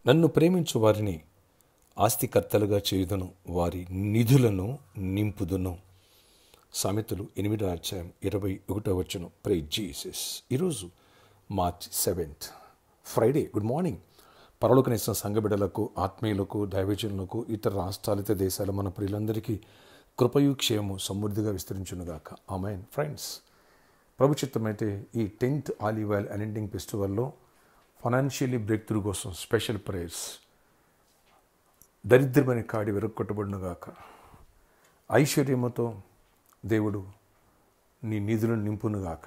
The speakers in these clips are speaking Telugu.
నన్ను ప్రేమించు వారిని ఆస్తికర్తలుగా చేయుదును, వారి నిధులను నింపుదును. సామెతలు 8వ అధ్యాయం 21వ వచనం. Praise Jesus. ఈరోజు March 7th Friday. Good morning. పరలోకనిస్తున్న సంఘ బిడ్డలకు, ఆత్మీయులకు, దైవజనులకు, ఇతర రాష్ట్రాలు, ఇతర దేశాల మన ప్రియులందరికీ కృపయు క్షేమము సమృద్ధిగా విస్తరించునుగాక. ఆమేన్. ఫ్రెండ్స్, ప్రభు చిత్తమైతే ఈ 10th ఆలివ్ ఆయిల్ అనాయింటింగ్ ఫెస్టివల్లో ఫైనాన్షియల్లీ బ్రేక్ త్రూ కోసం స్పెషల్ ప్రేయర్స్. దరిద్రమైన కాడి విరగొట్టబడునుగాక. ఐశ్వర్యముతో దేవుడు నీ నిధులను నింపునుగాక.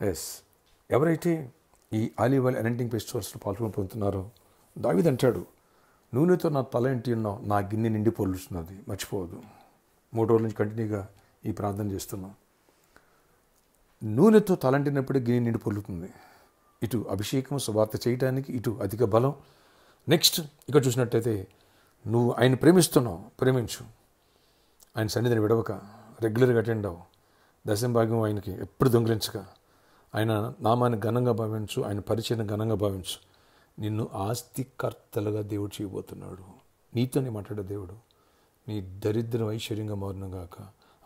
ఎస్, ఎవరైతే ఈ ఆలివ్ ఆయిల్ అనాయింటింగ్ ఫెస్టివల్స్లో పాల్గొనబోతున్నారో, దావీదు అంటాడు, నూనెతో నా తల ఇంటి ఉన్నావు, నా గిన్నె నిండి పొల్లుతున్నది. మర్చిపోవద్దు. 3 రోజుల నుంచి కంటిన్యూగా ఈ ప్రార్థన చేస్తున్నాం. నూనెతో తలంటినప్పుడే గిన్నె నిండి పొల్లుతుంది. ఇటు అభిషేకం సువార్త చేయడానికి, ఇటు అధిక బలం. నెక్స్ట్ ఇక్కడ చూసినట్టయితే నువ్వు ఆయన ప్రేమిస్తున్నావు, ప్రేమించు. ఆయన సన్నిధిని విడవక రెగ్యులర్గా అటెండ్ అవ్వు. దశంభాగ్యం ఆయనకి ఎప్పుడు దొంగిలించక ఆయన నామాన్ని ఘనంగా భావించు, ఆయన పరిచయం ఘనంగా భావించు. నిన్ను ఆస్తికర్తలుగా దేవుడు చేయబోతున్నాడు. నీతోనే మాట్లాడే దేవుడు. నీ దరిద్రం ఐశ్వర్యంగా మారునుగాక.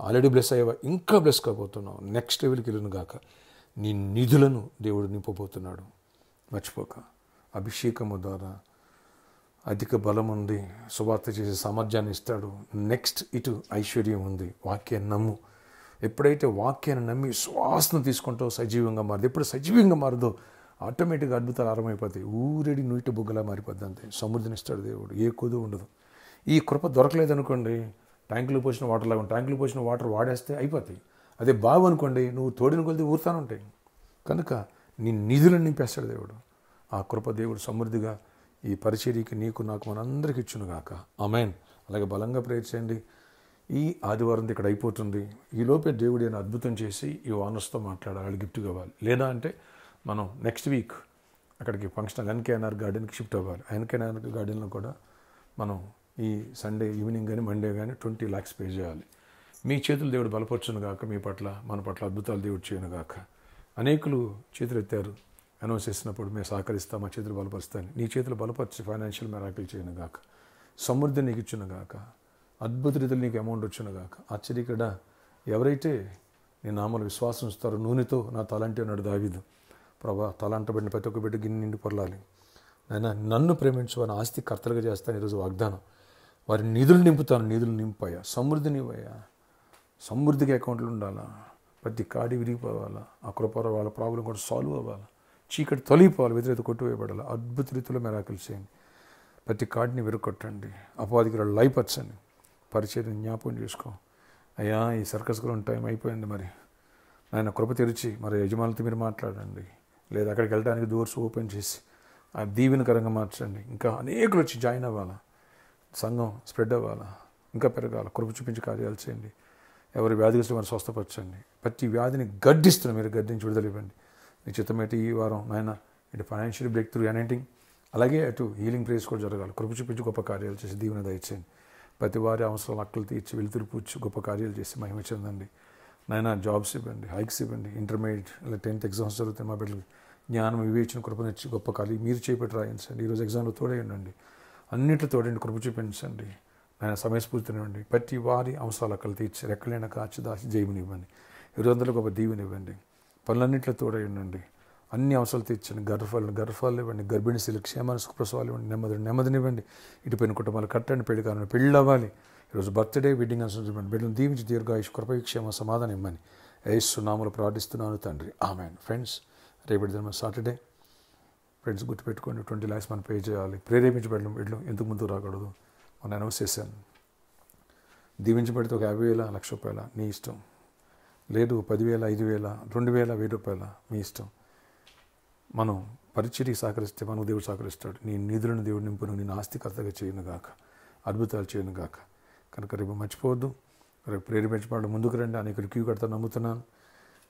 ఆల్రెడీ బ్లెస్ అయ్యావా, ఇంకా బ్లెస్ కాబోతున్నావు. నెక్స్ట్ లెవెల్కి వెళ్ళునుగాక. నీ నిధులను దేవుడు నింపబోతున్నాడు. మర్చిపోక. అభిషేకము ద్వారా అధిక బలం ఉంది, సువార్త చేసే సామర్థ్యాన్ని ఇస్తాడు. నెక్స్ట్ ఇటు ఐశ్వర్యం ఉంది. వాక్యాన్ని నమ్ము. ఎప్పుడైతే వాక్యాన్ని నమ్మి శ్వాసను తీసుకుంటావు, సజీవంగా మారదు. ఎప్పుడు సజీవంగా మారదో ఆటోమేటిక్గా అద్భుతాలు ఆరంభమైపోతాయి. ఊరేడి నీటి బుగ్గలా మారిపోద్ది. అంతే. సమృద్ధిని ఇస్తాడు దేవుడు. ఏ కొద్దు ఉండదు. ఈ కృప దొరకలేదనుకోండి, ట్యాంకులో పోసిన వాటర్ లాగా, ట్యాంకులో పోసిన వాటర్ వాడేస్తే అయిపోతాయి. అదే బావు అనుకోండి, నువ్వు తోడిన కొలిది ఊరుతానే ఉంటాయి. కనుక నీ నిధులను నింపేస్తాడు దేవుడు. ఆ కృప దేవుడు సమృద్ధిగా ఈ పరిచర్యకి, నీకు, నాకు, మనందరికి ఇచ్చునుగాక. ఆమేన్. అలాగే బలంగా ప్రేయర్ చేయండి. ఈ ఆదివారం ఇక్కడ అయిపోతుంది. ఈ లోపే దేవుడు ఏమైనా అద్భుతం చేసి ఈ ఓనర్స్తో మాట్లాడాలి, గిఫ్ట్ కావాలి. లేదా అంటే మనం నెక్స్ట్ వీక్ అక్కడికి ఫంక్షన్ ఎన్కేఎన్ఆర్ గార్డెన్కి షిఫ్ట్ అవ్వాలి. ఎన్కేఎన్ఆర్ గార్డెన్లో కూడా మనం ఈ సండే ఈవినింగ్ కానీ మండే కానీ 20 lakhs పే చేయాలి. మీ చేతులు దేవుడు బలపరచును గాక. మీ పట్ల, మన పట్ల అద్భుతాలు దేవుడు చేయను గాక. అనేకులు చేతులు ఎత్తారు అనౌన్స్ చేసినప్పుడు, మేము సహకరిస్తాం, మా చేతులు బలపరుస్తాను. నీ చేతులు బలపరిచి ఫైనాన్షియల్ మెరాకిల్ చేయను గాక. సమృద్ధి నీకు ఇచ్చును గాక. అద్భుత రీతిలో నీకు అమౌంట్ వచ్చును గాక. ఆశ్చర్యకడ ఎవరైతే నీ నామలు విశ్వాసం ఇస్తారో, నూనెతో నా తలంటి అన్నాడు దావీదు. ప్రభా, తలంటబడిన ప్రతి ఒక్క బిడ్డ గిన్నె నిండి పొరలాలి. నాయన, నన్ను ప్రేమించు, వారిని ఆస్తి కర్తలుగా చేస్తాను. ఈరోజు వాగ్దానం. వారి నిధులు నింపుతాను. నిధులు నింపాయా, సమృద్ధిని ఇవ్వయా. సమృద్ధిగా అకౌంట్లు ఉండాలా. ప్రతి కాడి విరిగిపోవాలా. ఆ కృప వాళ్ళ ప్రాబ్లం కూడా సాల్వ్ అవ్వాలి. చీకటి తొలగిపోవాలి. వ్యతిరేకత కొట్టువేయబడాలి. అద్భుత రీతిలో మెరాకిల్ చేయండి. ప్రతి కాడిని విరగొట్టండి. అపవాదికి లైపచ్చండి. పరిచయం జ్ఞాపకం చేసుకో. అయ్యా, ఈ సర్కస్ గ్రౌండ్ టైం అయిపోయింది. మరి ఆయన కృప తెరిచి మరి యజమానులతో మీరు మాట్లాడండి. లేదా అక్కడికి వెళ్ళడానికి డోర్స్ ఓపెన్ చేసి ఆ దీవెనకరంగా మార్చండి. ఇంకా అనేకులు వచ్చి జాయిన్ అవ్వాలా. సంఘం స్ప్రెడ్ అవ్వాలా, ఇంకా పెరగాల. కృప చూపించి కార్యాలు చేయండి. ఎవరి వ్యాధిగ్రస్తులు వారిని స్వస్థపరచండి. ప్రతి వ్యాధిని గడ్డిస్తున్నా మీరు గడ్డించి విడుదల ఇవ్వండి. నీ చిత్తమైతే ఈ వారం నాయన ఇటు ఫైనాన్షియల్ బ్రేక్ త్రూ అనాయింటింగ్, అలాగే అటు హీలింగ్ ప్రేయర్స్ కూడా జరగాలి. కృప చూపించి గొప్ప కార్యాలు చేసి దీవెన దయచేయండి. ప్రతి వారి అవసరాలు అక్కలు తీర్చి వెలుతురు పూడ్చి గొప్ప కార్యాలు చేసి మహిమ చెందండి. నాయన జాబ్స్ ఇవ్వండి, హైక్స్ ఇవ్వండి. ఇంటర్మీడియట్ లేదా 10th ఎగ్జామ్స్ జరుగుతాయి. మా బిడ్డలు జ్ఞానం, వివేచన, కృపనిచ్చి గొప్ప కార్యాలు మీరు చేపట్టి రాయించండి. ఈరోజు ఎగ్జామ్లో తోడే ఉండండి. అన్నింటిలో తోడండి. కృప చూపించండి. ఆయన సమయస్ఫూర్తినివ్వండి. ప్రతి వారి అవసరాలు అక్కలు తీర్చి రెక్కలైన కాచి దాచి జయమునివ్వండి. 200 గొప్ప దీవెనివ్వండి. పనులన్నింటిలో తోడై ఉండండి. అన్ని అవసరాలు తీర్చండి. గర్భాలు ఇవ్వండి. గర్భిణీ స్త్రీలు క్షేమాన్ని, సుఖప్రసవాలు ఇవ్వండి. నెమ్మదినివ్వండి. ఇటుపైన కుటుంబాలు కట్టండి. పెళ్లి కావాలని పెళ్ళి అవ్వాలి. ఈరోజు బర్త్డే, వెడ్డింగ్ అసలు ఇవ్వండి. బిడ్డలను దీవించి దీర్ఘాయుష్, కృప, క్షేమ, సమాధానం ఇవ్వమని యేసు నామములో ప్రార్థిస్తున్నాను తండ్రి. ఆమేన్. ఫ్రెండ్స్, రేపటి దినం సాటర్డే. ఫ్రెండ్స్, గుర్తుపెట్టుకోండి, 20 lakhs మనం పే చేయాలి. ప్రేరేపించబడడం వీళ్ళు ఎందుకు ముందుకు రాకూడదు. మనం అనౌన్స్ చేశాను. దీవించబడితే ఒక 50,000, ₹1,00,000 నీ ఇష్టం. లేదు 10,000, 5,000, 2,000, ₹1,000 మీ ఇష్టం. మనం పరిచర్యకి సహకరిస్తే మనకు దేవుడు సహకరిస్తాడు. నీ నిధులను దేవుడు నింపును. నేను ఆస్తికర్తగా చేయను గాక. అద్భుతాలు చేయను గాక. కనుక రేపు మర్చిపోవద్దు. రేపు ప్రేరేపించబడడం ముందుకు రండి. అనేక క్యూ కడతా నమ్ముతున్నాను.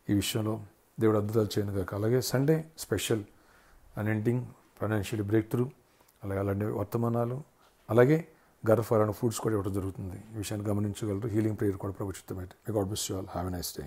ఈ విషయంలో దేవుడు అద్భుతాలు చేయను గాక. అలాగే Sunday special anointing, financial break through, అలాగే అలాంటి వర్తమానాలు, అలాగే గర్భఫలాన ఫుడ్స్ కూడా ఇవ్వడం జరుగుతుంది. ఈ విషయాన్ని గమనించగలరు. హీలింగ్ ప్రేయర్ కూడా ప్రభుత్వమైతే. May God bless you all. Have a nice day.